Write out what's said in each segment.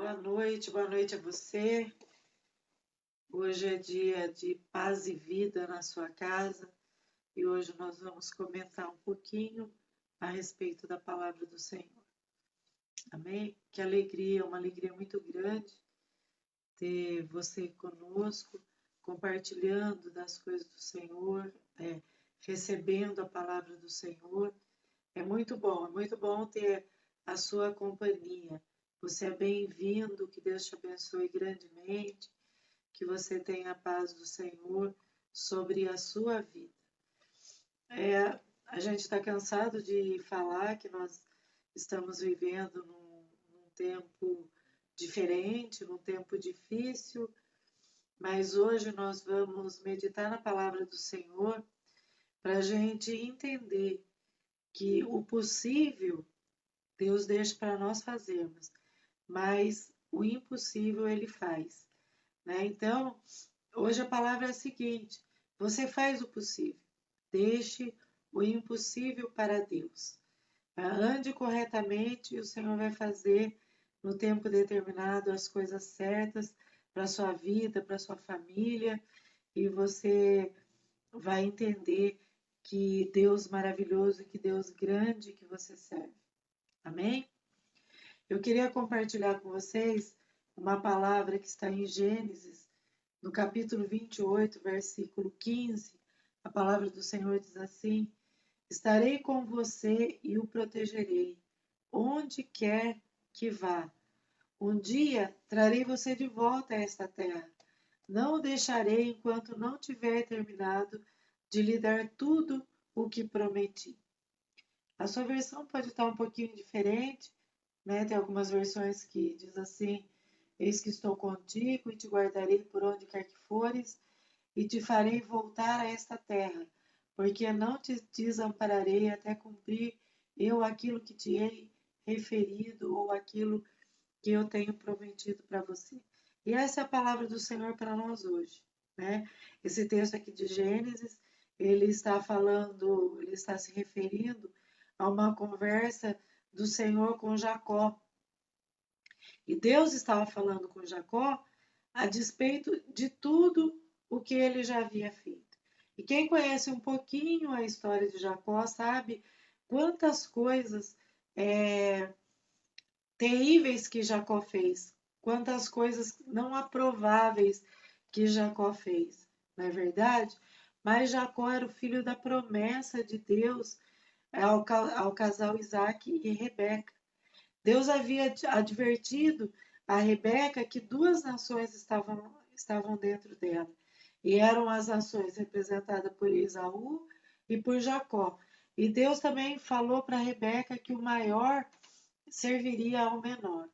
Boa noite a você. Hoje é dia de paz e vida na sua casa e hoje nós vamos comentar um pouquinho a respeito da palavra do Senhor. Amém? Que alegria, uma alegria muito grande ter você conosco, compartilhando das coisas do Senhor, recebendo a palavra do Senhor. É muito bom ter a sua companhia. Você é bem-vindo, que Deus te abençoe grandemente, que você tenha a paz do Senhor sobre a sua vida. A gente está cansado de falar que nós estamos vivendo num tempo diferente, num tempo difícil, mas hoje nós vamos meditar na palavra do Senhor para a gente entender que o possível Deus deixa para nós fazermos, mas o impossível Ele faz, né? Então, hoje a palavra é a seguinte: você faz o possível, deixe o impossível para Deus. Ande corretamente e o Senhor vai fazer no tempo determinado as coisas certas para a sua vida, para a sua família, e você vai entender que Deus maravilhoso, que Deus grande que você serve. Amém? Eu queria compartilhar com vocês uma palavra que está em Gênesis, no capítulo 28, versículo 15. A palavra do Senhor diz assim: estarei com você e o protegerei, onde quer que vá. Um dia trarei você de volta a esta terra. Não o deixarei enquanto não tiver terminado de lhe dar tudo o que prometi. A sua versão pode estar um pouquinho diferente, né? Tem algumas versões que diz assim: eis que estou contigo e te guardarei por onde quer que fores e te farei voltar a esta terra, porque não te desampararei até cumprir eu aquilo que te hei referido ou aquilo que eu tenho prometido para você. E essa é a palavra do Senhor para nós hoje, né? Esse texto aqui de Gênesis, ele está falando, ele está se referindo a uma conversa do Senhor com Jacó. E Deus estava falando com Jacó a despeito de tudo o que ele já havia feito. E quem conhece um pouquinho a história de Jacó sabe quantas coisas terríveis que Jacó fez, quantas coisas não aprováveis que Jacó fez, não é verdade? Mas Jacó era o filho da promessa de Deus ao casal Isaac e Rebeca. Deus havia advertido a Rebeca que duas nações estavam dentro dela. E eram as nações representadas por Esaú e por Jacó. E Deus também falou para Rebeca que o maior serviria ao menor,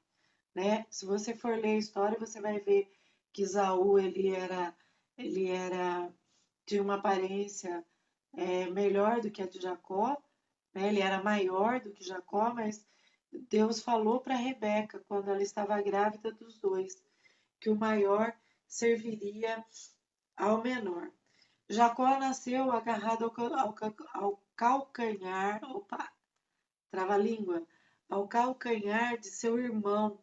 né? Se você for ler a história, você vai ver que Esaú tinha uma aparência melhor do que a de Jacó, né? Ele era maior do que Jacó, mas Deus falou para Rebeca, quando ela estava grávida dos dois, que o maior serviria ao menor. Jacó nasceu agarrado ao calcanhar, opa, trava-língua, ao calcanhar de seu irmão.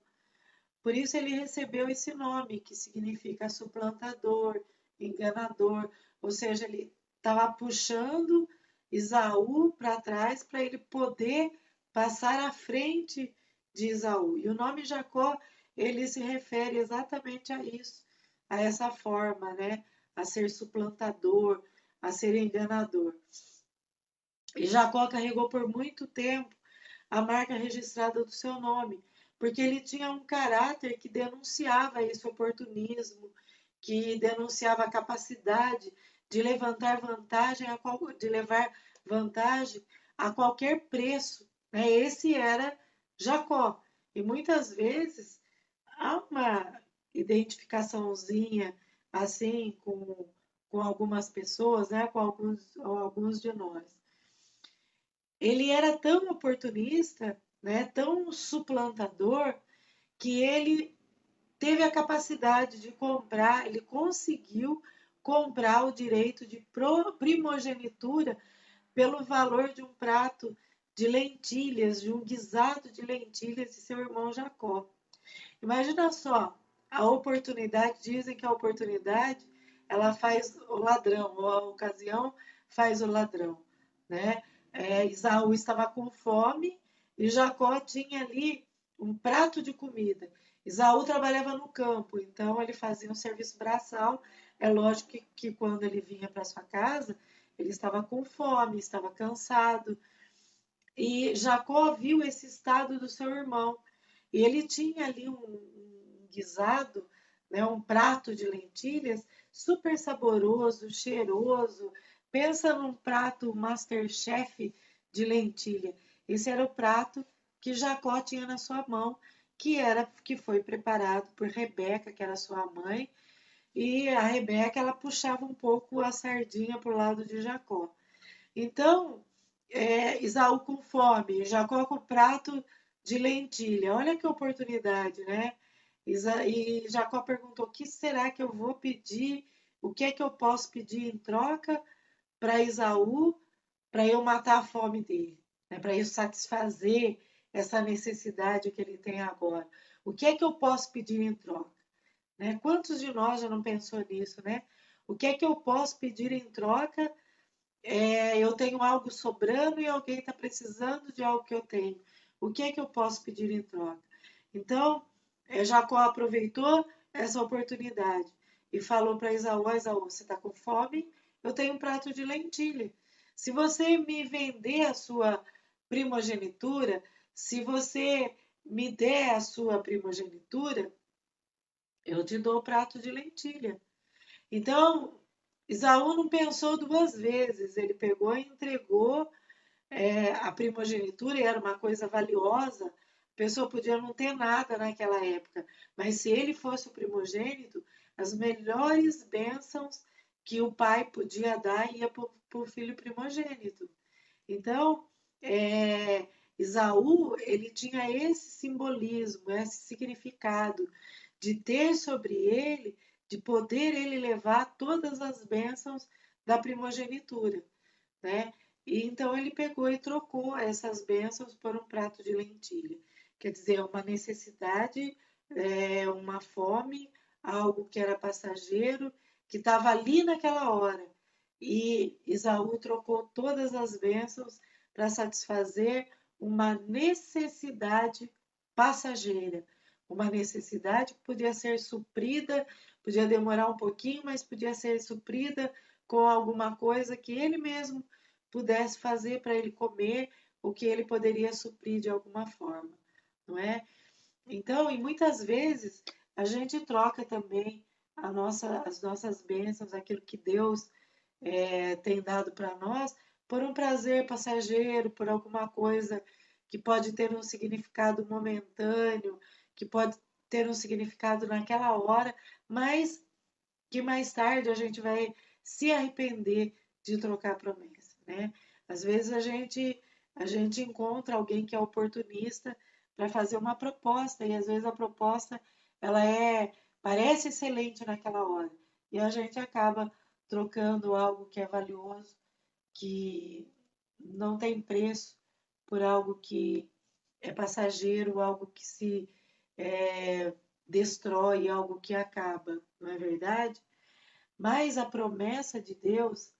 Por isso ele recebeu esse nome, que significa suplantador, enganador, ou seja, ele estava puxando Esaú para trás para ele poder passar à frente de Esaú. E o nome Jacó, ele se refere exatamente a isso, a essa forma, né? A ser suplantador, a ser enganador. E Jacó carregou por muito tempo a marca registrada do seu nome, porque ele tinha um caráter que denunciava esse oportunismo, que denunciava a capacidade de levar vantagem a qualquer preço, né? Esse era Jacó. E muitas vezes há uma identificaçãozinha assim com algumas pessoas, né? Com alguns de nós. Ele era tão oportunista, né? Tão suplantador, que ele teve a capacidade de comprar, ele conseguiu comprar o direito de primogenitura pelo valor de um prato de lentilhas, de um guisado de lentilhas de seu irmão Jacó. Imagina só, a oportunidade, dizem que a oportunidade ela faz o ladrão, ou a ocasião faz o ladrão, né? Esaú estava com fome e Jacó tinha ali um prato de comida. Esaú trabalhava no campo, então ele fazia um serviço braçal. É lógico que quando ele vinha para sua casa, ele estava com fome, estava cansado. E Jacó viu esse estado do seu irmão. E ele tinha ali um guisado, né, um prato de lentilhas super saboroso, cheiroso. Pensa num prato MasterChef de lentilha. Esse era o prato que Jacó tinha na sua mão, que foi preparado por Rebeca, que era sua mãe, e a Rebeca ela puxava um pouco a sardinha para o lado de Jacó. Então, Esaú com fome, Jacó com prato de lentilha. Olha que oportunidade, né? E Jacó perguntou: o que será que eu vou pedir? O que é que eu posso pedir em troca para Esaú, para eu matar a fome dele, né? Para eu satisfazer essa necessidade que ele tem agora? O que é que eu posso pedir em troca? Né? Quantos de nós já não pensou nisso, né? O que é que eu posso pedir em troca? Eu tenho algo sobrando e alguém está precisando de algo que eu tenho. O que é que eu posso pedir em troca? Então, Jacó aproveitou essa oportunidade e falou para Esaú: Esaú, você está com fome? Eu tenho um prato de lentilha. Se você me vender a sua primogenitura, se você me der a sua primogenitura, eu te dou o prato de lentilha. Então, Esaú não pensou duas vezes, ele pegou e entregou a primogenitura, e era uma coisa valiosa, a pessoa podia não ter nada naquela época, mas se ele fosse o primogênito, as melhores bênçãos que o pai podia dar ia para o filho primogênito. Então, Esaú, ele tinha esse simbolismo, esse significado de ter sobre ele, de poder ele levar todas as bênçãos da primogenitura, né? E então ele pegou e trocou essas bênçãos por um prato de lentilha. Quer dizer, uma necessidade, uma fome, algo que era passageiro, que estava ali naquela hora. E Esaú trocou todas as bênçãos para satisfazer uma necessidade passageira, uma necessidade que podia ser suprida, podia demorar um pouquinho, mas podia ser suprida com alguma coisa que ele mesmo pudesse fazer para ele comer, o que ele poderia suprir de alguma forma, não é? Então, e muitas vezes a gente troca também as nossas bênçãos, aquilo que Deus tem dado para nós, por um prazer passageiro, por alguma coisa que pode ter um significado momentâneo, que pode ter um significado naquela hora, mas que mais tarde a gente vai se arrepender de trocar a promessa, né? Às vezes a gente encontra alguém que é oportunista para fazer uma proposta e às vezes a proposta ela parece excelente naquela hora e a gente acaba trocando algo que é valioso, que não tem preço, por algo que é passageiro, algo que se destrói, algo que acaba, não é verdade? Mas a promessa de Deus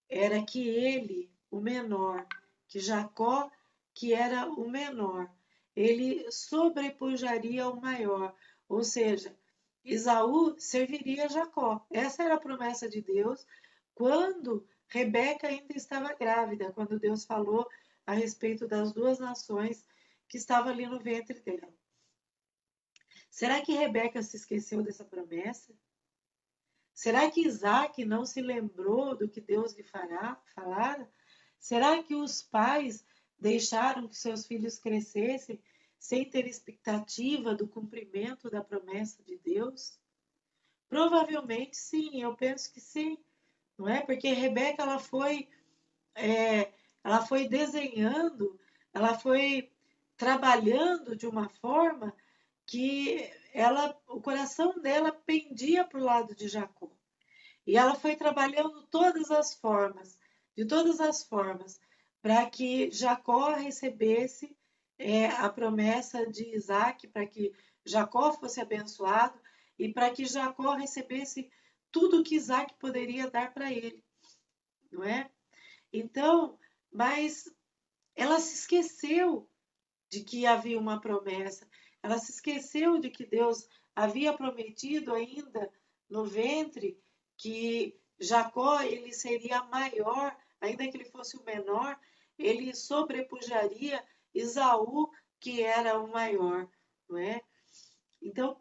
era que ele, o menor, que Jacó, que era o menor, ele sobrepujaria o maior, ou seja, Esaú serviria a Jacó. Essa era a promessa de Deus quando Rebeca ainda estava grávida, quando Deus falou a respeito das duas nações que estavam ali no ventre dela. Será que Rebeca se esqueceu dessa promessa? Será que Isaac não se lembrou do que Deus lhe falara? Será que os pais deixaram que seus filhos crescessem sem ter expectativa do cumprimento da promessa de Deus? Provavelmente sim, eu penso que sim, não é? Porque Rebeca ela foi desenhando, ela foi trabalhando de uma forma que o coração dela pendia para o lado de Jacó. E ela foi trabalhando de todas as formas, para que Jacó recebesse a promessa de Isaac, para que Jacó fosse abençoado e para que Jacó recebesse tudo que Isaac poderia dar para ele, não é? Então, mas ela se esqueceu de que havia uma promessa. Ela se esqueceu de que Deus havia prometido ainda no ventre que Jacó ele seria maior, ainda que ele fosse o menor, ele sobrepujaria Esaú, que era o maior, não é? Então,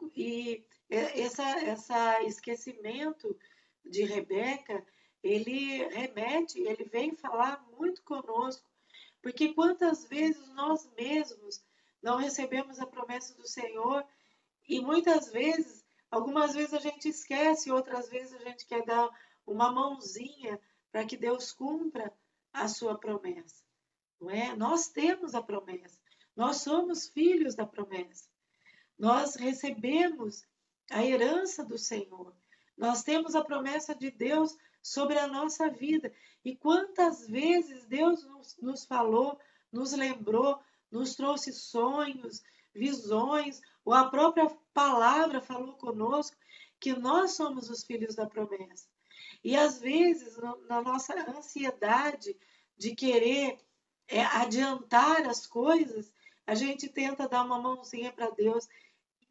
essa esquecimento de Rebeca, ele vem falar muito conosco, porque quantas vezes nós mesmos não recebemos a promessa do Senhor e muitas vezes, algumas vezes a gente esquece, outras vezes a gente quer dar uma mãozinha para que Deus cumpra a sua promessa, não é? Nós temos a promessa, nós somos filhos da promessa. Nós recebemos a herança do Senhor. Nós temos a promessa de Deus sobre a nossa vida. E quantas vezes Deus nos falou, nos lembrou, nos trouxe sonhos, visões, ou a própria palavra falou conosco que nós somos os filhos da promessa. E às vezes, na nossa ansiedade de querer adiantar as coisas, a gente tenta dar uma mãozinha para Deus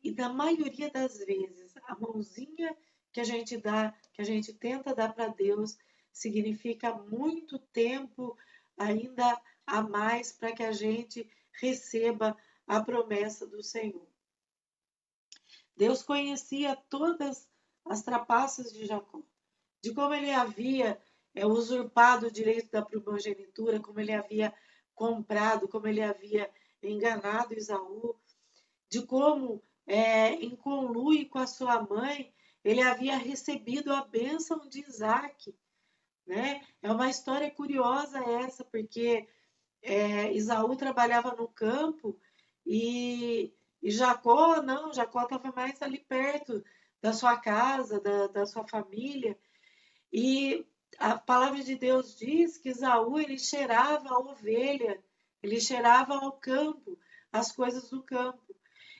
e na maioria das vezes, a mãozinha que a gente dá, que a gente tenta dar para Deus, significa muito tempo ainda a mais para que a gente receba a promessa do Senhor. Deus conhecia todas as trapaças de Jacó, de como ele havia usurpado o direito da primogenitura, como ele havia comprado, como ele havia enganado Esaú, de como em conluio com a sua mãe, ele havia recebido a bênção de Isaac, né? É uma história curiosa essa, porque Esaú trabalhava no campo e Jacó, não, Jacó estava mais ali perto da sua casa, da sua família, e a palavra de Deus diz que Esaú, ele cheirava a ovelha, ele cheirava ao campo, as coisas do campo.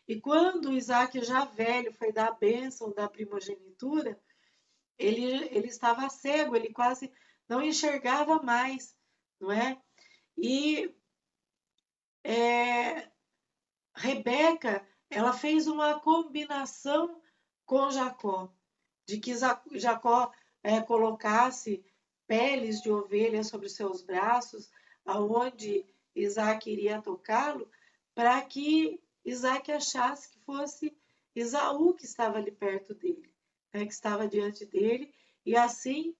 E quando Isaac, já velho, foi dar a bênção da primogenitura, ele estava cego, ele quase não enxergava mais, não é? E Rebeca, ela fez uma combinação com Jacó, de que Jacó colocasse peles de ovelha sobre seus braços, aonde Isaac iria tocá-lo, para que Isaac achasse que fosse Esaú que estava ali perto dele, né, que estava diante dele, e assim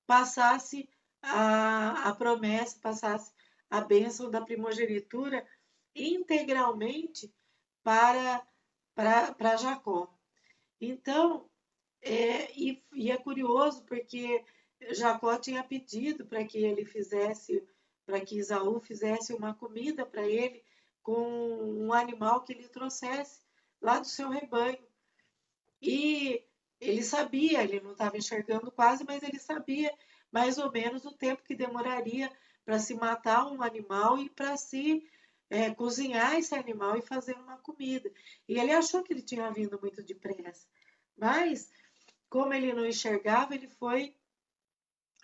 passasse a promessa, passasse a bênção da primogenitura integralmente para Jacó. Então, e é curioso porque Jacó tinha pedido para que ele fizesse, para que Esaú fizesse uma comida para ele com um animal que ele trouxesse lá do seu rebanho. E ele sabia, ele não estava enxergando quase, mas ele sabia mais ou menos o tempo que demoraria para se matar um animal e para se cozinhar esse animal e fazer uma comida. E ele achou que ele tinha vindo muito depressa. Mas, como ele não enxergava, ele foi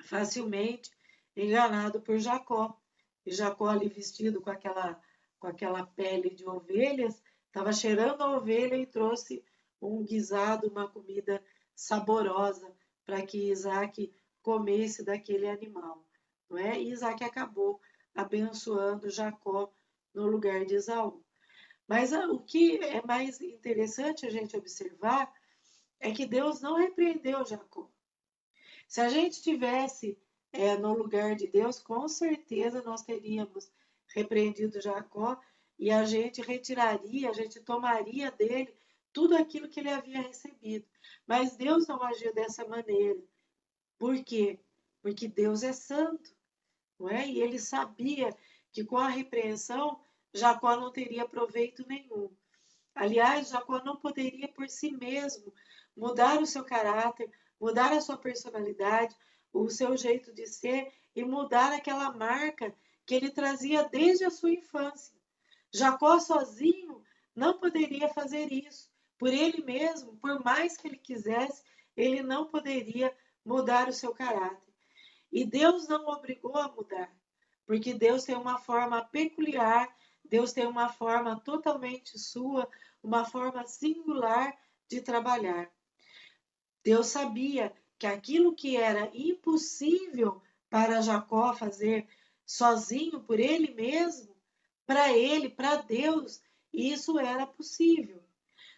facilmente enganado por Jacó. E Jacó, ali vestido com aquela pele de ovelhas, estava cheirando a ovelha e trouxe um guisado, uma comida saborosa para que Isaac comesse daquele animal. Não é? E Isaac acabou abençoando Jacó no lugar de Esaú. Mas o que é mais interessante a gente observar é que Deus não repreendeu Jacó. Se a gente tivesse no lugar de Deus, com certeza nós teríamos repreendido Jacó e a gente retiraria, a gente tomaria dele tudo aquilo que ele havia recebido. Mas Deus não agiu dessa maneira. Por quê? Porque Deus é santo, não é? E ele sabia que com a repreensão Jacó não teria proveito nenhum. Aliás, Jacó não poderia por si mesmo mudar o seu caráter, mudar a sua personalidade, o seu jeito de ser e mudar aquela marca que ele trazia desde a sua infância. Jacó sozinho não poderia fazer isso. por ele mesmo, por mais que ele quisesse, ele não poderia mudar o seu caráter. E Deus não o obrigou a mudar, porque Deus tem uma forma peculiar, Deus tem uma forma totalmente sua, uma forma singular de trabalhar. Deus sabia que aquilo que era impossível para Jacó fazer sozinho, por ele mesmo, para ele, para Deus, isso era possível.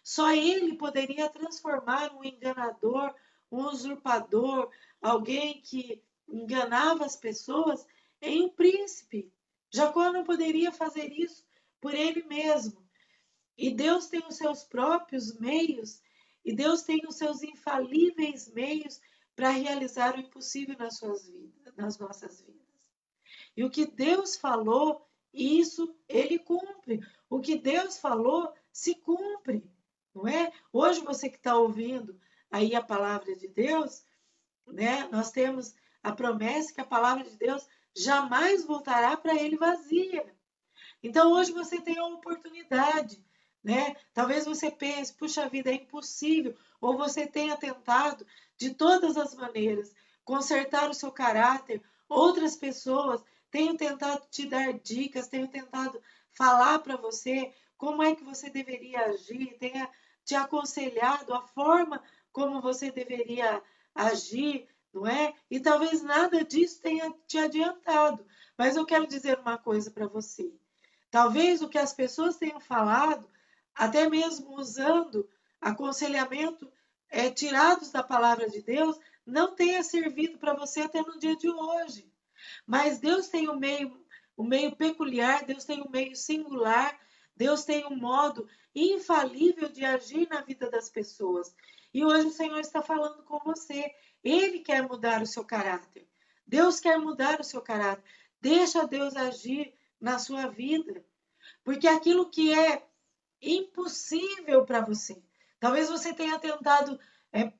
Só ele poderia transformar um enganador, um usurpador, alguém que enganava as pessoas, em um príncipe. Jacó não poderia fazer isso por ele mesmo. E Deus tem os seus próprios meios, e Deus tem os seus infalíveis meios para realizar o impossível nas suas vidas, nas nossas vidas. E o que Deus falou, isso ele cumpre. O que Deus falou, se cumpre, não é? Hoje você que está ouvindo aí a palavra de Deus, né? Nós temos a promessa que a palavra de Deus jamais voltará para ele vazia. Então hoje você tem a oportunidade, né? Talvez você pense, puxa vida, é impossível, ou você tenha tentado de todas as maneiras consertar o seu caráter, outras pessoas tenham tentado te dar dicas, tenham tentado falar para você como é que você deveria agir, tenha te aconselhado a forma como você deveria agir, não é? E talvez nada disso tenha te adiantado. Mas eu quero dizer uma coisa para você. Talvez o que as pessoas tenham falado, até mesmo usando aconselhamento tirados da palavra de Deus, não tenha servido para você até no dia de hoje. Mas Deus tem o meio peculiar, Deus tem um meio singular, Deus tem um modo infalível de agir na vida das pessoas. E hoje o Senhor está falando com você. Ele quer mudar o seu caráter. Deus quer mudar o seu caráter. Deixa Deus agir na sua vida. Porque aquilo que é impossível para você, talvez você tenha tentado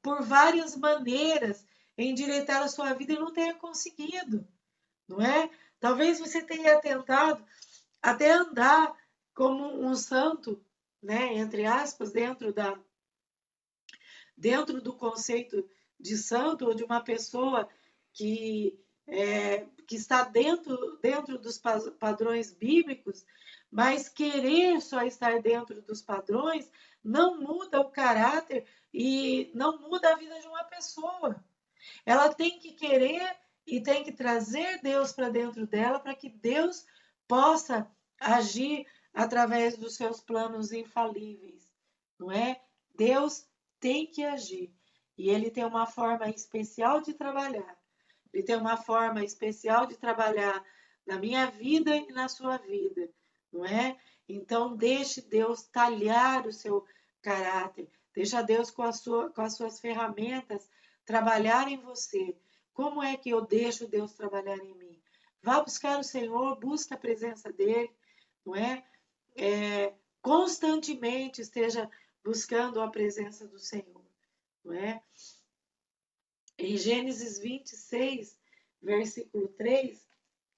por várias maneiras endireitar a sua vida e não tenha conseguido, não é? Talvez você tenha tentado até andar como um santo, né, entre aspas, dentro do conceito de santo ou de uma pessoa que está dentro dos padrões bíblicos, mas querer só estar dentro dos padrões não muda o caráter e não muda a vida de uma pessoa. Ela tem que querer e tem que trazer Deus para dentro dela para que Deus possa agir através dos seus planos infalíveis, não é? Deus tem que agir e ele tem uma forma especial de trabalhar. Ele tem uma forma especial de trabalhar na minha vida e na sua vida, não é? Então deixe Deus talhar o seu caráter, deixa Deus com as suas ferramentas trabalhar em você. Como é que eu deixo Deus trabalhar em mim? Vá buscar o Senhor, busque a presença dele, não é? Constantemente esteja buscando a presença do Senhor, não é? Em Gênesis 26, versículo 3,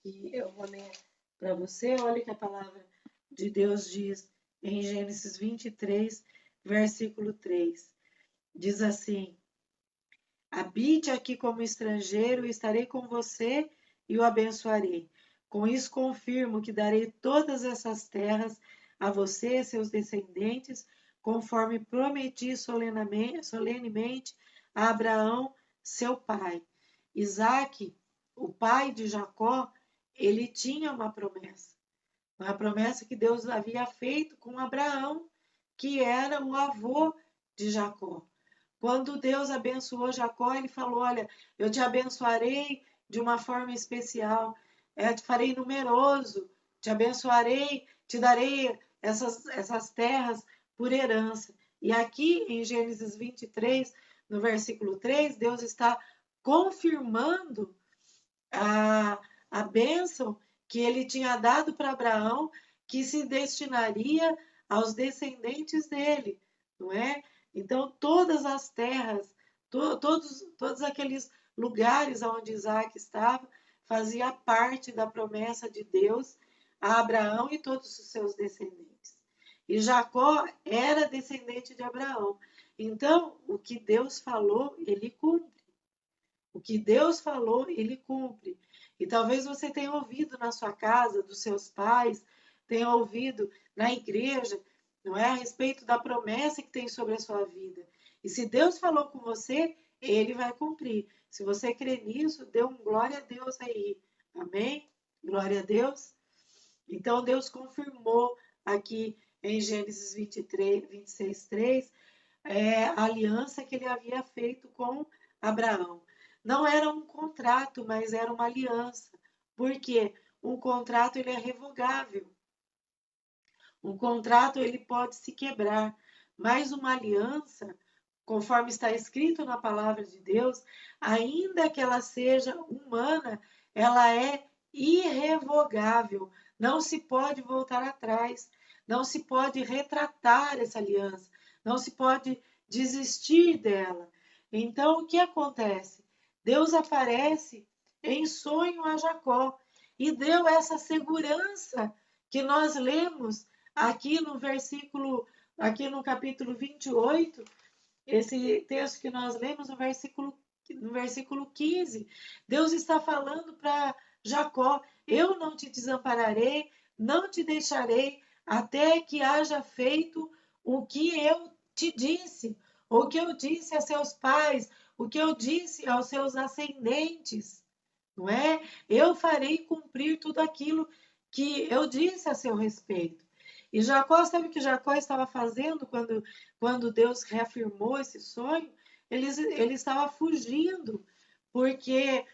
que eu vou ler para você, olha que a palavra de Deus diz em Gênesis 23, versículo 3. Diz assim: habite aqui como estrangeiro, e estarei com você e o abençoarei. Com isso confirmo que darei todas essas terras a você e seus descendentes, conforme prometi solenemente a Abraão, seu pai. Isaque, o pai de Jacó, ele tinha uma promessa que Deus havia feito com Abraão, que era o avô de Jacó. Quando Deus abençoou Jacó, ele falou: olha, eu te abençoarei de uma forma especial, te farei numeroso, te abençoarei, te darei essas terras por herança. E aqui em Gênesis 23, no versículo 3, Deus está confirmando a bênção que ele tinha dado para Abraão, que se destinaria aos descendentes dele, não é? Então, todas as terras, todos aqueles lugares onde Isaac estava, fazia parte da promessa de Deus a Abraão e todos os seus descendentes. E Jacó era descendente de Abraão. Então, o que Deus falou, ele cumpre. O que Deus falou, ele cumpre. E talvez você tenha ouvido na sua casa, dos seus pais, tenha ouvido na igreja, não é, a respeito da promessa que tem sobre a sua vida. E se Deus falou com você, ele vai cumprir. Se você crê nisso, dê um glória a Deus aí. Amém? Glória a Deus. Então, Deus confirmou aqui em Gênesis 26, 3, a aliança que ele havia feito com Abraão. Não era um contrato, mas era uma aliança. Por quê? Um contrato ele é revogável. Um contrato ele pode se quebrar, mas uma aliança, conforme está escrito na palavra de Deus, ainda que ela seja humana, ela é irrevogável. Não se pode voltar atrás, não se pode retratar essa aliança, não se pode desistir dela. Então, o que acontece? Deus aparece em sonho a Jacó e deu essa segurança que nós lemos aqui no capítulo 28, esse texto que nós lemos no versículo 15, Deus está falando para Jacó: eu não te desampararei, não te deixarei, até que haja feito o que eu te disse, o que eu disse a seus pais, o que eu disse aos seus ascendentes, não é? Eu farei cumprir tudo aquilo que eu disse a seu respeito. E Jacó, sabe o que Jacó estava fazendo quando Deus reafirmou esse sonho? Ele estava fugindo, porque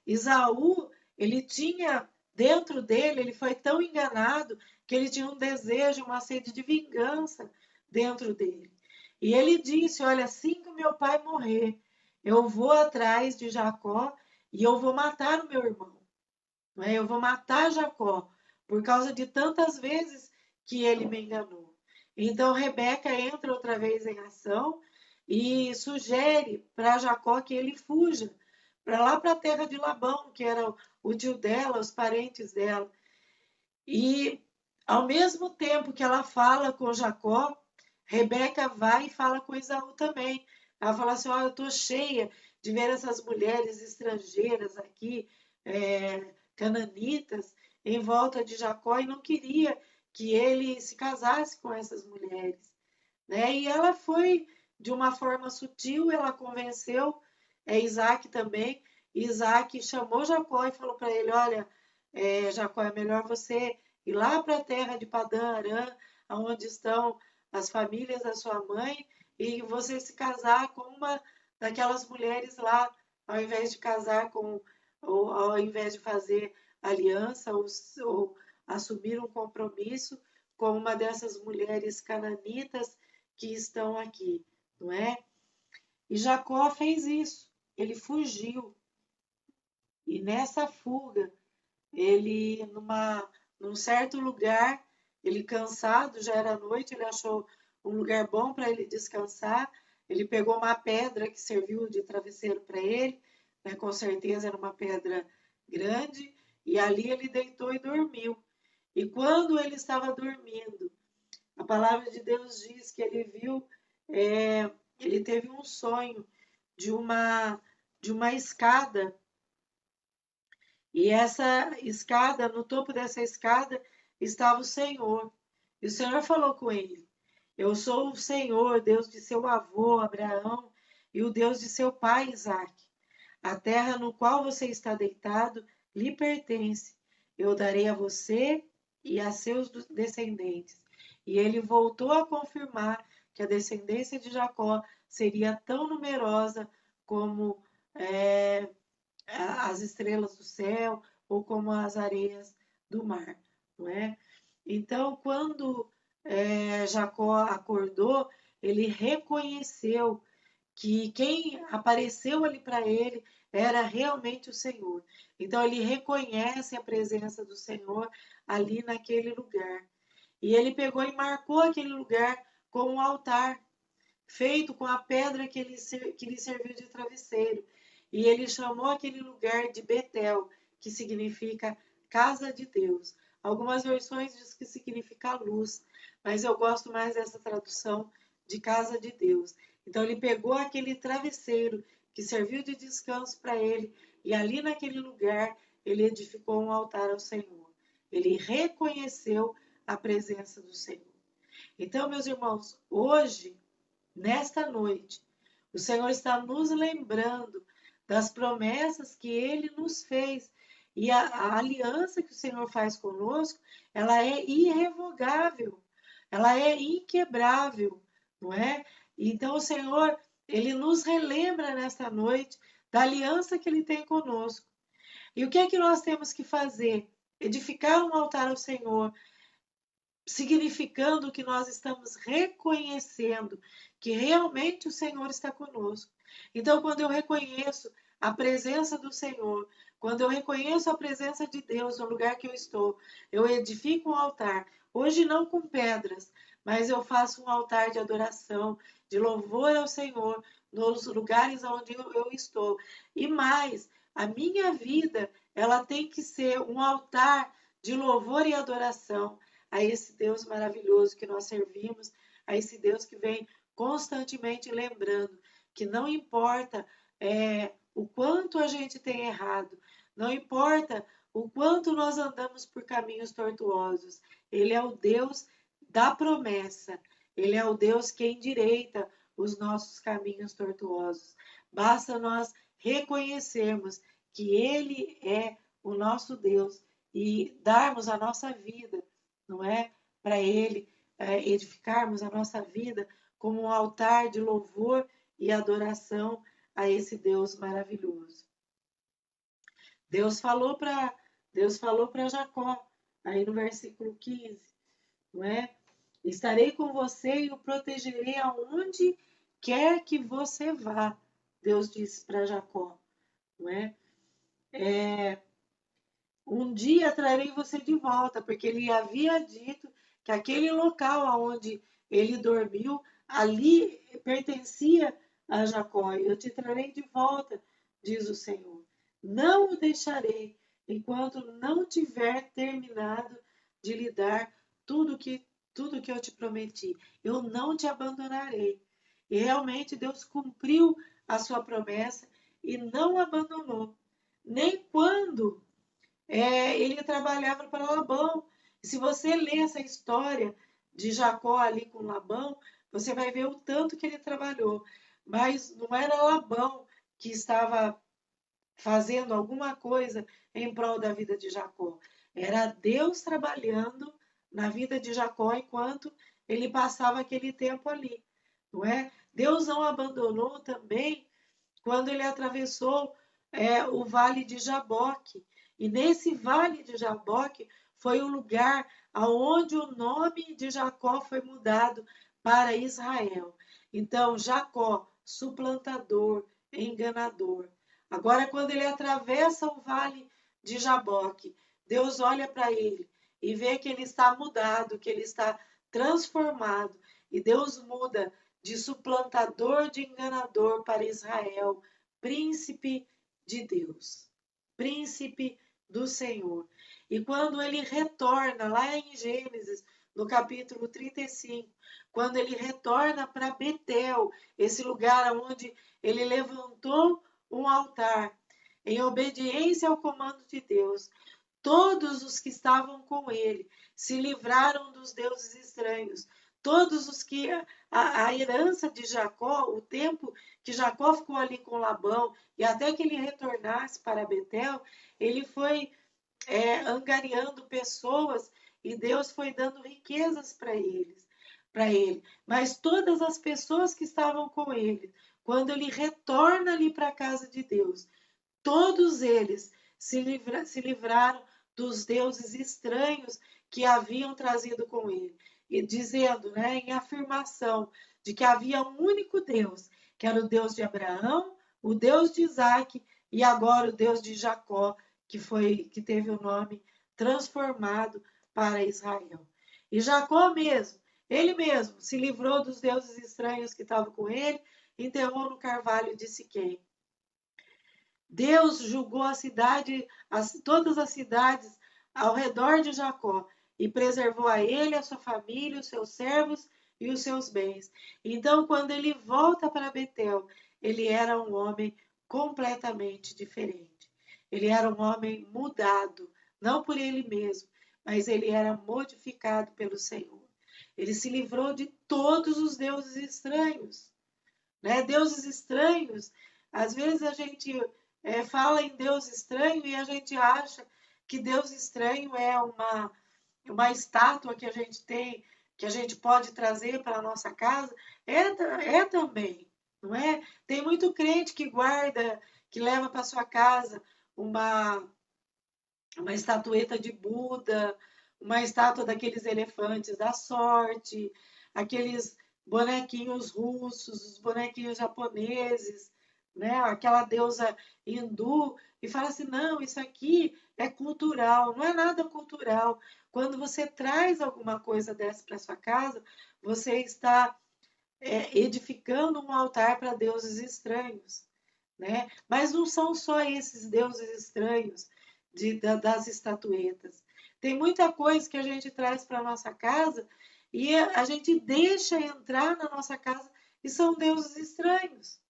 Esaú, ele tinha dentro dele, ele foi tão enganado que ele tinha um desejo, uma sede de vingança dentro dele. E ele disse: olha, assim que meu pai morrer, eu vou atrás de Jacó e eu vou matar o meu irmão. Não é? Eu vou matar Jacó por causa de tantas vezes que ele me enganou. Então Rebeca entra outra vez em ação e sugere para Jacó que ele fuja para lá para a terra de Labão, que era o tio dela, os parentes dela. E ao mesmo tempo que ela fala com Jacó, Rebeca vai e fala com Esaú também. Ela fala assim: oh, eu estou cheia de ver essas mulheres estrangeiras aqui, cananitas, em volta de Jacó, e não queria que ele se casasse com essas mulheres. Né? E ela foi, de uma forma sutil, ela convenceu Isaac também. Isaac chamou Jacó e falou para ele: olha, Jacó, é melhor você ir lá para a terra de Padã Arã, onde estão as famílias da sua mãe, e você se casar com uma daquelas mulheres lá, ao invés de casar com, ou ao invés de fazer aliança ou assumir um compromisso com uma dessas mulheres cananitas que estão aqui, não é? E Jacó fez isso, ele fugiu. E nessa fuga, ele, num certo lugar, ele cansado, já era noite, ele achou um lugar bom para ele descansar. Ele pegou uma pedra que serviu de travesseiro para ele, né? Com certeza era uma pedra grande, e ali ele deitou e dormiu. E quando ele estava dormindo, a palavra de Deus diz que ele viu, ele teve um sonho de uma escada. E essa escada, no topo dessa escada, estava o Senhor. E o Senhor falou com ele: eu sou o Senhor, Deus de seu avô Abraão e o Deus de seu pai Isaque. A terra no qual você está deitado lhe pertence. Eu darei a você e a seus descendentes. E ele voltou a confirmar que a descendência de Jacó seria tão numerosa como as estrelas do céu ou como as areias do mar, não é? Então, quando Jacó acordou, ele reconheceu que quem apareceu ali para ele era realmente o Senhor. Então, ele reconhece a presença do Senhor ali naquele lugar. E ele pegou e marcou aquele lugar com um altar, feito com a pedra que lhe serviu de travesseiro. E ele chamou aquele lugar de Betel, que significa casa de Deus, Algumas versões diz que significa luz, mas eu gosto mais dessa tradução de casa de Deus. Então ele pegou aquele travesseiro que serviu de descanso para ele e ali naquele lugar ele edificou um altar ao Senhor. Ele reconheceu a presença do Senhor. Então, meus irmãos, hoje, nesta noite, o Senhor está nos lembrando das promessas que ele nos fez. E a aliança que o Senhor faz conosco, ela é irrevogável, ela é inquebrável, não é? Então o Senhor, ele nos relembra nesta noite da aliança que ele tem conosco. E o que é que nós temos que fazer? Edificar um altar ao Senhor, significando que nós estamos reconhecendo que realmente o Senhor está conosco. Então, quando eu reconheço a presença do Senhor, quando eu reconheço a presença de Deus no lugar que eu estou, eu edifico um altar, hoje não com pedras, mas eu faço um altar de adoração, de louvor ao Senhor, nos lugares onde eu estou. E mais, a minha vida, ela tem que ser um altar de louvor e adoração a esse Deus maravilhoso que nós servimos, a esse Deus que vem constantemente lembrando que não importa o quanto a gente tem errado, não importa o quanto nós andamos por caminhos tortuosos, Ele é o Deus da promessa, Ele é o Deus que endireita os nossos caminhos tortuosos. Basta nós reconhecermos que Ele é o nosso Deus e darmos a nossa vida, não é? Para Ele, edificarmos a nossa vida como um altar de louvor e adoração a esse Deus maravilhoso. Deus falou para Jacó, aí no versículo 15, não é? Estarei com você e o protegerei aonde quer que você vá, Deus disse para Jacó, não é? Um dia trarei você de volta, porque ele havia dito que aquele local onde ele dormiu, ali pertencia a Jacó. Eu te trarei de volta, diz o Senhor. Não o deixarei enquanto não tiver terminado de lhe dar tudo que eu te prometi. Eu não te abandonarei. E realmente Deus cumpriu a sua promessa e não abandonou. Nem quando ele trabalhava para Labão. E se você ler essa história de Jacó ali com Labão, você vai ver o tanto que ele trabalhou. Mas não era Labão que estava fazendo alguma coisa em prol da vida de Jacó. Era Deus trabalhando na vida de Jacó enquanto ele passava aquele tempo ali, não é? Deus não abandonou também quando ele atravessou o vale de Jaboque. E nesse vale de Jaboque foi o lugar aonde o nome de Jacó foi mudado para Israel. Então, Jacó, suplantador, enganador. Agora, quando ele atravessa o vale de Jaboque, Deus olha para ele e vê que ele está mudado, que ele está transformado. E Deus muda de suplantador, de enganador para Israel, príncipe de Deus, príncipe do Senhor. E quando ele retorna, lá em Gênesis, no capítulo 35, quando ele retorna para Betel, esse lugar onde ele levantou um altar, em obediência ao comando de Deus, todos os que estavam com ele se livraram dos deuses estranhos. Todos os que a herança de Jacó, o tempo que Jacó ficou ali com Labão e até que ele retornasse para Betel, ele foi angariando pessoas e Deus foi dando riquezas para ele. Mas todas as pessoas que estavam com ele, quando ele retorna ali para a casa de Deus, todos eles se livraram dos deuses estranhos que haviam trazido com ele. E dizendo, em afirmação, de que havia um único Deus, que era o Deus de Abraão, o Deus de Isaac e agora o Deus de Jacó, que teve o nome transformado para Israel. E Jacó mesmo, ele mesmo, se livrou dos deuses estranhos que estavam com ele, enterrou no carvalho de Siquém. Deus julgou a cidade, todas as cidades ao redor de Jacó e preservou a ele, a sua família, os seus servos e os seus bens. Então, quando ele volta para Betel, ele era um homem completamente diferente. Ele era um homem mudado, não por ele mesmo, mas ele era modificado pelo Senhor. Ele se livrou de todos os deuses estranhos, né? Deuses estranhos, às vezes a gente fala em Deus estranho e a gente acha que Deus estranho é uma estátua que a gente tem, que a gente pode trazer para a nossa casa. É também, não é? Tem muito crente que guarda, que leva para sua casa uma estatueta de Buda, uma estátua daqueles elefantes da sorte, aqueles bonequinhos russos, os bonequinhos japoneses, né? Aquela deusa hindu, e fala assim: não, isso aqui é cultural. Não é nada cultural. Quando você traz alguma coisa dessa para sua casa, você está edificando um altar para deuses estranhos, né? Mas não são só esses deuses estranhos das estatuetas. Tem muita coisa que a gente traz para nossa casa e a gente deixa entrar na nossa casa e são deuses estranhos,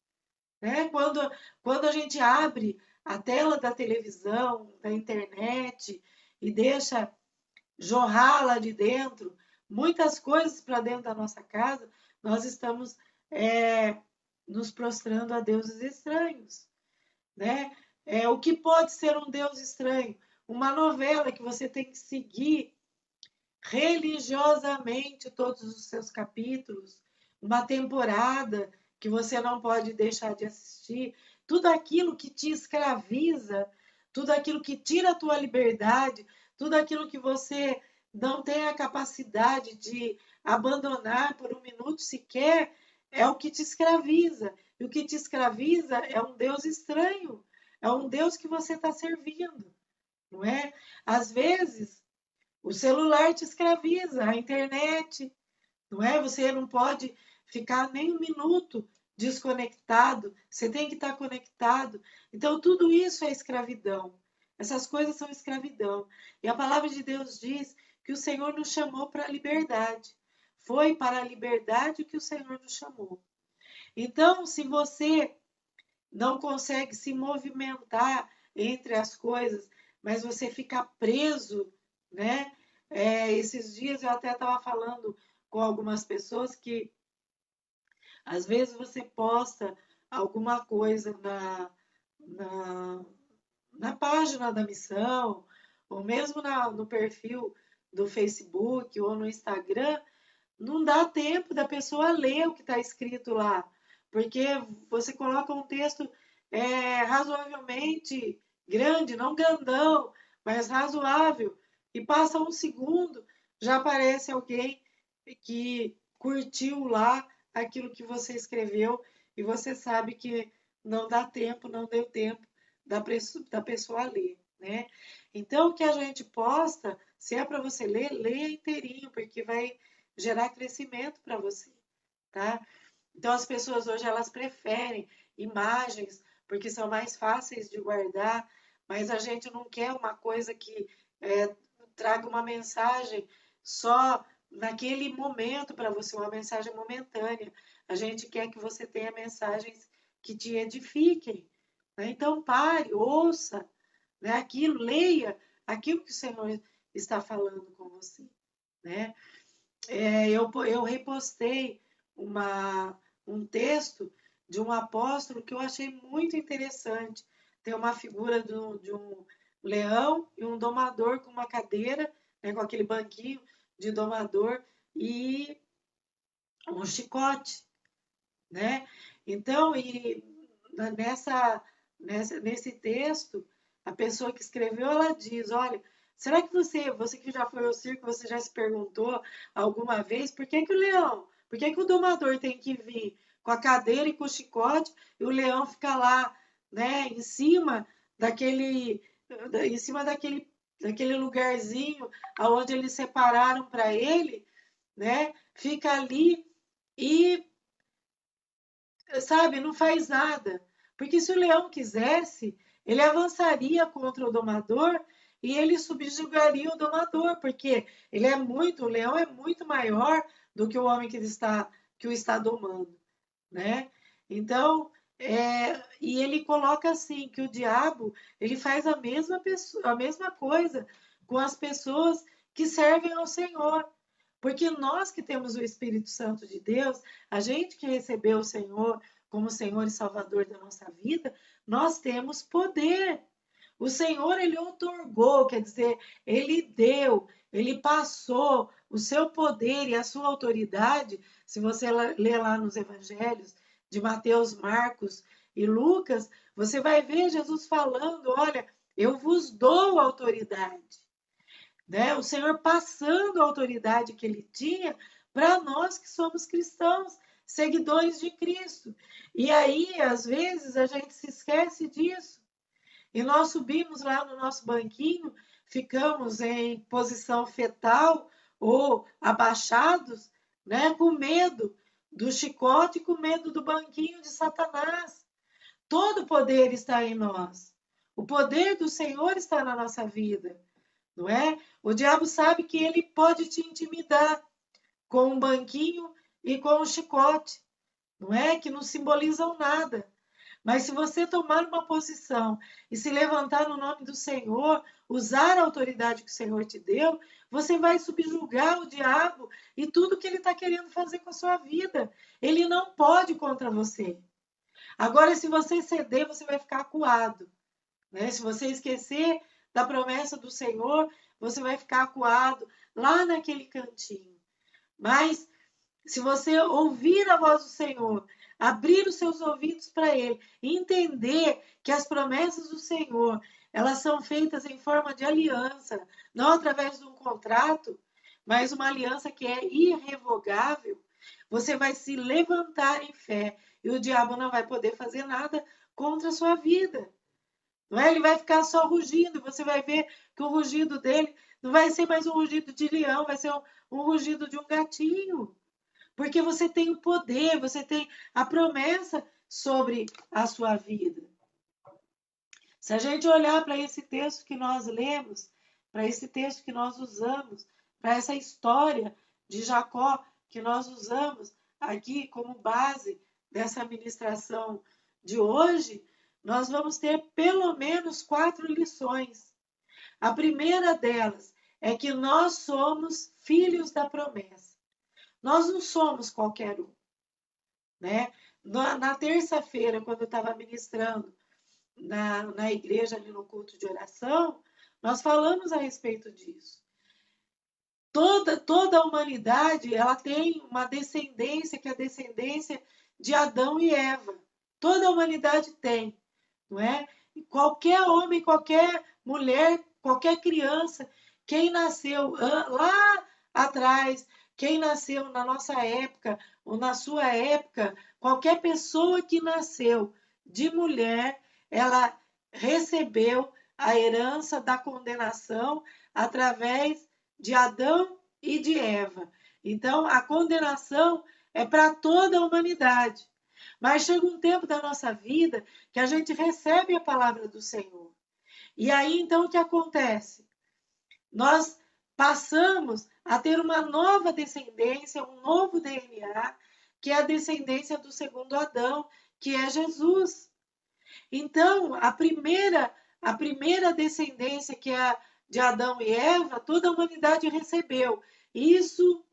né? Quando a gente abre a tela da televisão, da internet e deixa jorrar lá de dentro muitas coisas para dentro da nossa casa, nós estamos nos prostrando a deuses estranhos, né? O que pode ser um Deus estranho? Uma novela que você tem que seguir religiosamente todos os seus capítulos, uma temporada que você não pode deixar de assistir, tudo aquilo que te escraviza, tudo aquilo que tira a tua liberdade, tudo aquilo que você não tem a capacidade de abandonar por um minuto sequer, é o que te escraviza. E o que te escraviza é um Deus estranho, é um Deus que você está servindo, não é? Às vezes, o celular te escraviza, a internet, não é? Você não pode ficar nem um minuto desconectado, você tem que estar conectado. Então, tudo isso é escravidão. Essas coisas são escravidão. E a palavra de Deus diz que o Senhor nos chamou para a liberdade. Foi para a liberdade que o Senhor nos chamou. Então, se você não consegue se movimentar entre as coisas, mas você fica preso, né? Esses dias eu até estava falando com algumas pessoas que às vezes você posta alguma coisa na, na página da missão, ou mesmo no perfil do Facebook ou no Instagram, não dá tempo da pessoa ler o que está escrito lá, porque você coloca um texto razoavelmente grande, não grandão, mas razoável, e passa um segundo, já aparece alguém que curtiu lá aquilo que você escreveu e você sabe que não dá tempo, não deu tempo da pessoa ler, né? Então, o que a gente posta, se é para você ler, leia inteirinho, porque vai gerar crescimento para você, tá? Então as pessoas hoje elas preferem imagens porque são mais fáceis de guardar, mas a gente não quer uma coisa que traga uma mensagem só naquele momento para você, uma mensagem momentânea. A gente quer que você tenha mensagens que te edifiquem, né? Então pare, ouça, né? Aquilo, leia aquilo que o Senhor está falando com você, né? Eu repostei um texto de um apóstolo que eu achei muito interessante. Tem uma figura de um leão e um domador com uma cadeira, né, com aquele banquinho de domador e um chicote, né? Então, nesse texto, a pessoa que escreveu, ela diz, olha, será que você que já foi ao circo, você já se perguntou alguma vez por que o leão, por que o domador tem que vir com a cadeira e com o chicote e o leão fica lá, né, em cima daquele lugarzinho aonde eles separaram para ele, né? Fica ali e, sabe, não faz nada. Porque se o leão quisesse, ele avançaria contra o domador e ele subjugaria o domador, porque o leão é muito maior do que o homem que o está domando, né? Então, e ele coloca assim que o diabo ele faz a mesma coisa com as pessoas que servem ao Senhor. Porque nós que temos o Espírito Santo de Deus, a gente que recebeu o Senhor como Senhor e Salvador da nossa vida, nós temos poder. O Senhor, ele outorgou, quer dizer, ele deu, ele passou o seu poder e a sua autoridade. Se você ler lá nos evangelhos de Mateus, Marcos e Lucas, você vai ver Jesus falando: olha, eu vos dou autoridade. Né? O Senhor passando a autoridade que ele tinha para nós que somos cristãos, seguidores de Cristo. E aí, às vezes, a gente se esquece disso. E nós subimos lá no nosso banquinho, ficamos em posição fetal ou abaixados, né, com medo do chicote, com medo do banquinho de Satanás. Todo o poder está em nós. O poder do Senhor está na nossa vida, não é? O diabo sabe que ele pode te intimidar com um banquinho e com um chicote, não é? Que não simbolizam nada. Mas se você tomar uma posição e se levantar no nome do Senhor, usar a autoridade que o Senhor te deu, você vai subjugar o diabo e tudo que ele está querendo fazer com a sua vida. Ele não pode contra você. Agora, se você ceder, você vai ficar acuado, né? Se você esquecer da promessa do Senhor, você vai ficar acuado lá naquele cantinho. Mas se você ouvir a voz do Senhor, abrir os seus ouvidos para Ele, entender que as promessas do Senhor, elas são feitas em forma de aliança, não através de um contrato, mas uma aliança que é irrevogável, você vai se levantar em fé e o diabo não vai poder fazer nada contra a sua vida. Não é? Ele vai ficar só rugindo, você vai ver que o rugido dele não vai ser mais um rugido de leão, vai ser um rugido de um gatinho. Porque você tem o poder, você tem a promessa sobre a sua vida. Se a gente olhar para esse texto que nós lemos, para esse texto que nós usamos, para essa história de Jacó que nós usamos aqui como base dessa ministração de hoje, nós vamos ter pelo menos 4 lições. A primeira delas é que nós somos filhos da promessa. Nós não somos qualquer um, né? Na terça-feira, quando eu estava ministrando na igreja, ali no culto de oração, nós falamos a respeito disso. Toda a humanidade, ela tem uma descendência, que é a descendência de Adão e Eva. Toda a humanidade tem, não é? E qualquer homem, qualquer mulher, qualquer criança, quem nasceu lá atrás, quem nasceu na nossa época ou na sua época, qualquer pessoa que nasceu de mulher, ela recebeu a herança da condenação através de Adão e de Eva. Então, a condenação é para toda a humanidade. Mas chega um tempo da nossa vida que a gente recebe a palavra do Senhor. E aí, então, o que acontece? Nós passamos a ter uma nova descendência, um novo DNA, que é a descendência do segundo Adão, que é Jesus. Então, a primeira descendência, que é a de Adão e Eva, toda a humanidade recebeu. Isso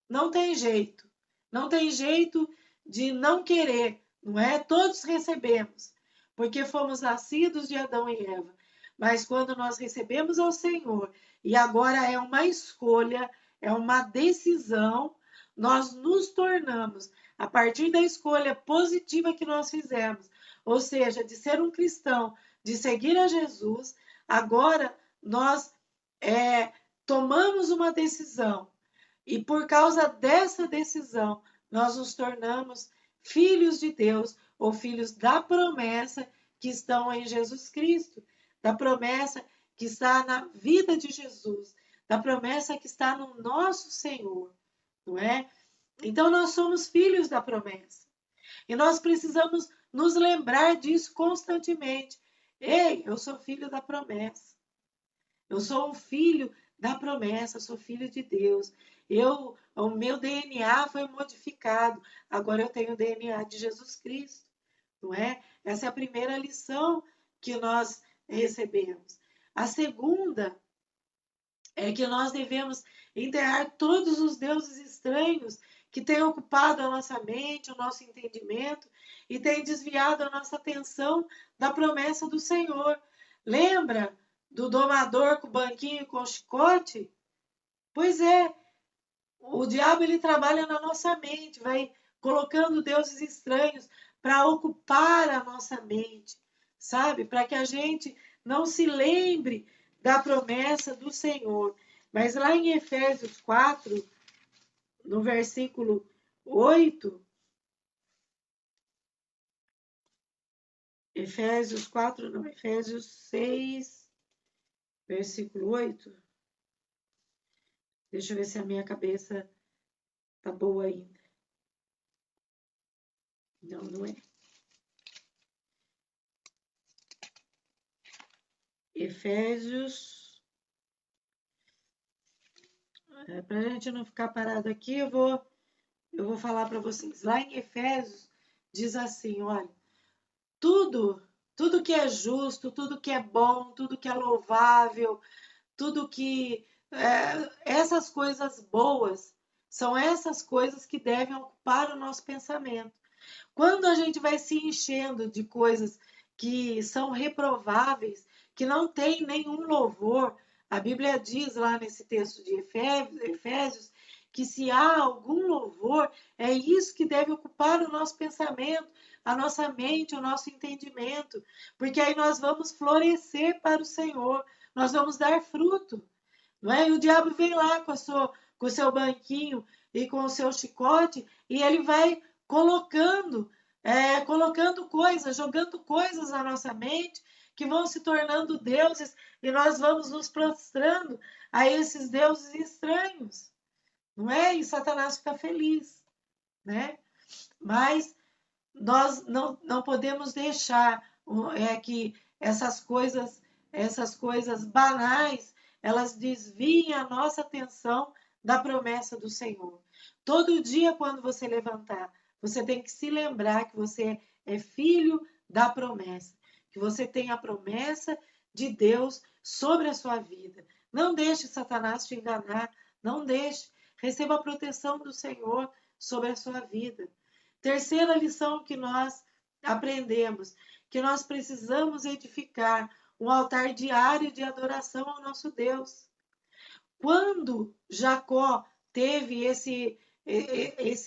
não tem jeito. Não tem jeito de não querer, não é? Todos recebemos, porque fomos nascidos de Adão e Eva. Mas quando nós recebemos ao Senhor, e agora é uma escolha, é uma decisão, nós nos tornamos, a partir da escolha positiva que nós fizemos, ou seja, de ser um cristão, de seguir a Jesus, agora nós tomamos uma decisão. E por causa dessa decisão, nós nos tornamos filhos de Deus, ou filhos da promessa que estão em Jesus Cristo, da promessa que está na vida de Jesus, da promessa que está no nosso Senhor, não é? Então nós somos filhos da promessa. E nós precisamos nos lembrar disso constantemente. Ei, eu sou filho da promessa. Eu sou um filho da promessa, sou filho de Deus. O meu DNA foi modificado. Agora eu tenho o DNA de Jesus Cristo, não é? Essa é a primeira lição que nós recebemos. A segunda é que nós devemos enterrar todos os deuses estranhos que têm ocupado a nossa mente, o nosso entendimento e têm desviado a nossa atenção da promessa do Senhor. Lembra do domador com o banquinho e com o chicote? Pois é, o diabo ele trabalha na nossa mente, vai colocando deuses estranhos para ocupar a nossa mente, sabe? Para que a gente não se lembre da promessa do Senhor. Mas lá em Efésios 4, no versículo 8, Efésios 4, não, Efésios 6, versículo 8. Deixa eu ver se a minha cabeça tá boa ainda. Não, não é. Efésios. Para a gente não ficar parado aqui, eu vou falar para vocês. Lá em Efésios diz assim, olha, tudo que é justo, tudo que é bom, tudo que é louvável, tudo que essas coisas boas são essas coisas que devem ocupar o nosso pensamento. Quando a gente vai se enchendo de coisas que são reprováveis, que não tem nenhum louvor, a Bíblia diz lá nesse texto de Efésios que se há algum louvor, é isso que deve ocupar o nosso pensamento, a nossa mente, o nosso entendimento, porque aí nós vamos florescer para o Senhor, nós vamos dar fruto, não é? E o diabo vem lá com o seu banquinho e com o seu chicote e ele vai colocando coisas, jogando coisas na nossa mente que vão se tornando deuses e nós vamos nos prostrando a esses deuses estranhos, não é? E Satanás fica feliz, né? Mas nós não podemos deixar que essas coisas banais, elas desviem a nossa atenção da promessa do Senhor. Todo dia, quando você levantar, você tem que se lembrar que você é filho da promessa, que você tem a promessa de Deus sobre a sua vida. Não deixe Satanás te enganar, não deixe. Receba a proteção do Senhor sobre a sua vida. Terceira lição que nós aprendemos, que nós precisamos edificar um altar diário de adoração ao nosso Deus. Quando Jacó teve esse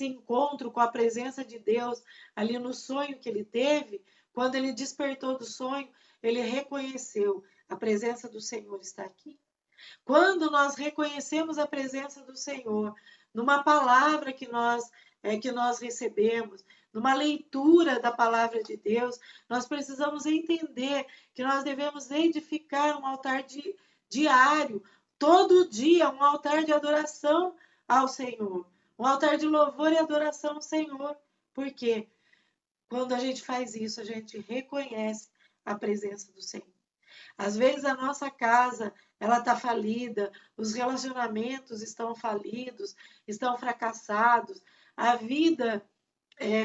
encontro com a presença de Deus ali no sonho que ele teve, quando ele despertou do sonho, ele reconheceu: a presença do Senhor está aqui. Quando nós reconhecemos a presença do Senhor numa palavra que nós recebemos, numa leitura da palavra de Deus, nós precisamos entender que nós devemos edificar um altar diário, todo dia, um altar de adoração ao Senhor, um altar de louvor e adoração ao Senhor. Por quê? Quando a gente faz isso, a gente reconhece a presença do Senhor. Às vezes a nossa casa ela está falida, os relacionamentos estão falidos, estão fracassados, a vida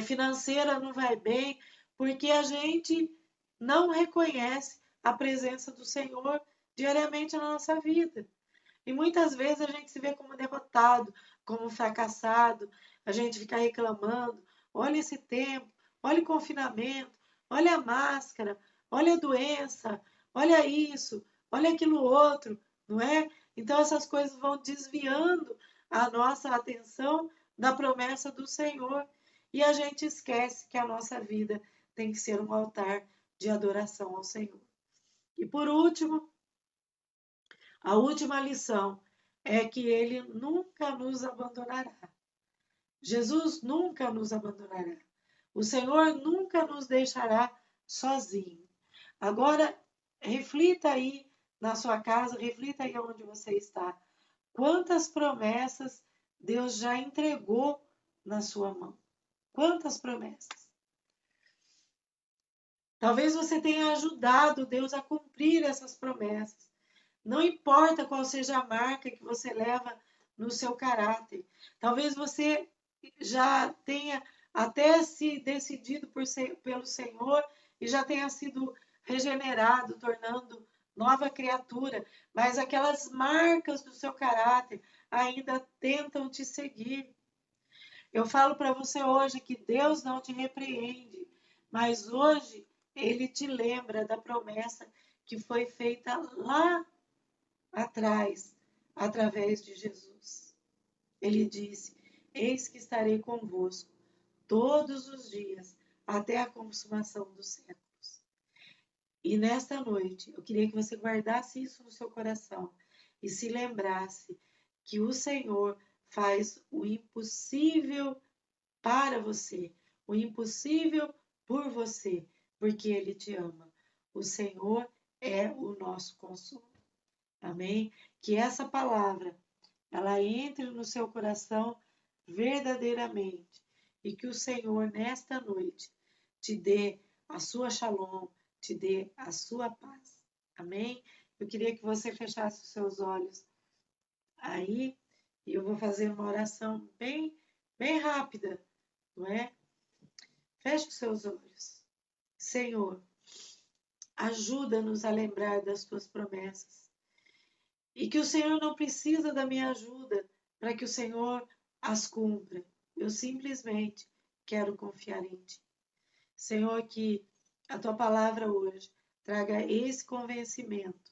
financeira não vai bem, porque a gente não reconhece a presença do Senhor diariamente na nossa vida. E muitas vezes a gente se vê como derrotado, como fracassado, a gente fica reclamando, olha esse tempo, olha o confinamento, olha a máscara, olha a doença, olha isso, olha aquilo outro, não é? Então essas coisas vão desviando a nossa atenção da promessa do Senhor e a gente esquece que a nossa vida tem que ser um altar de adoração ao Senhor. E por último, a última lição é que ele nunca nos abandonará. Jesus nunca nos abandonará. O Senhor nunca nos deixará sozinho. Agora, reflita aí na sua casa, reflita aí onde você está. Quantas promessas Deus já entregou na sua mão? Quantas promessas? Talvez você tenha ajudado Deus a cumprir essas promessas. Não importa qual seja a marca que você leva no seu caráter. Talvez você já tenha até se decidido pelo Senhor e já tenha sido regenerado, tornando nova criatura, mas aquelas marcas do seu caráter ainda tentam te seguir. Eu falo para você hoje que Deus não te repreende, mas hoje Ele te lembra da promessa que foi feita lá atrás, através de Jesus. Ele disse: Eis que estarei convosco todos os dias, até a consumação dos séculos. E nesta noite, eu queria que você guardasse isso no seu coração e se lembrasse que o Senhor faz o impossível para você, o impossível por você, porque Ele te ama. O Senhor é o nosso consolo. Amém? Que essa palavra, ela entre no seu coração verdadeiramente e que o Senhor, nesta noite, te dê a sua shalom, te dê a sua paz. Amém? Eu queria que você fechasse os seus olhos aí e eu vou fazer uma oração bem rápida, não é? Feche os seus olhos. Senhor, ajuda-nos a lembrar das tuas promessas. E que o Senhor não precisa da minha ajuda para que o Senhor as cumpra. Eu simplesmente quero confiar em ti. Senhor, que a tua palavra hoje traga esse convencimento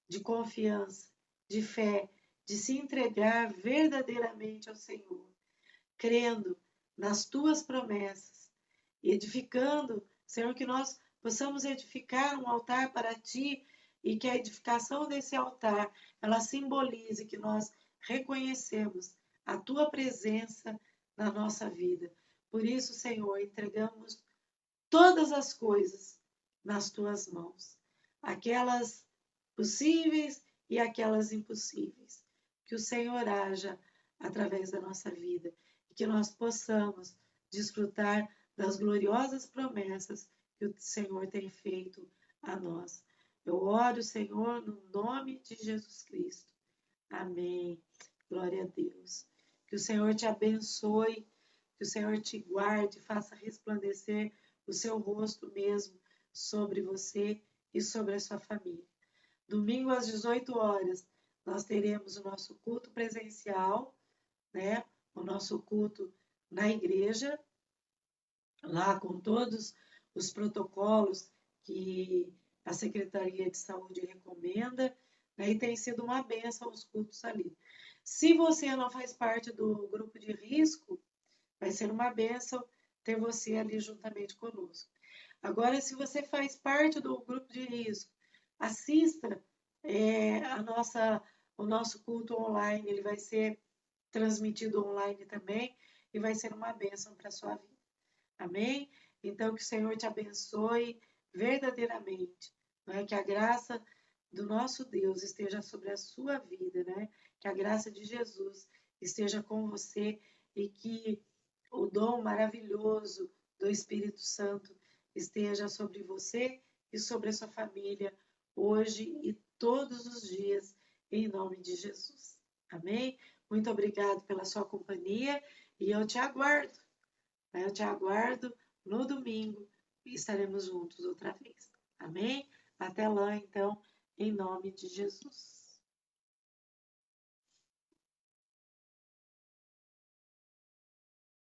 de confiança, de fé, de se entregar verdadeiramente ao Senhor, crendo nas tuas promessas, edificando, Senhor, que nós possamos edificar um altar para ti e que a edificação desse altar, ela simbolize que nós reconhecemos a tua presença na nossa vida. Por isso, Senhor, entregamos todas as coisas nas tuas mãos, aquelas possíveis e aquelas impossíveis. Que o Senhor haja através da nossa vida e que nós possamos desfrutar das gloriosas promessas que o Senhor tem feito a nós. Eu oro, Senhor, no nome de Jesus Cristo. Amém. Glória a Deus. Que o Senhor te abençoe, que o Senhor te guarde, faça resplandecer o seu rosto mesmo sobre você e sobre a sua família. Domingo às 18 horas, nós teremos o nosso culto presencial, né? O nosso culto na igreja, lá com todos os protocolos que a Secretaria de Saúde recomenda, né? E tem sido uma benção os cultos ali. Se você não faz parte do grupo de risco, vai ser uma benção ter você ali juntamente conosco. Agora, se você faz parte do grupo de risco, assista o nosso culto online, ele vai ser transmitido online também e vai ser uma bênção para a sua vida. Amém? Então, que o Senhor te abençoe verdadeiramente, né? Que a graça do nosso Deus esteja sobre a sua vida, né? Que a graça de Jesus esteja com você e que o dom maravilhoso do Espírito Santo esteja sobre você e sobre a sua família hoje e todos os dias, em nome de Jesus. Amém? Muito obrigado pela sua companhia e eu te aguardo. Eu te aguardo no domingo e estaremos juntos outra vez. Amém? Até lá, então, em nome de Jesus.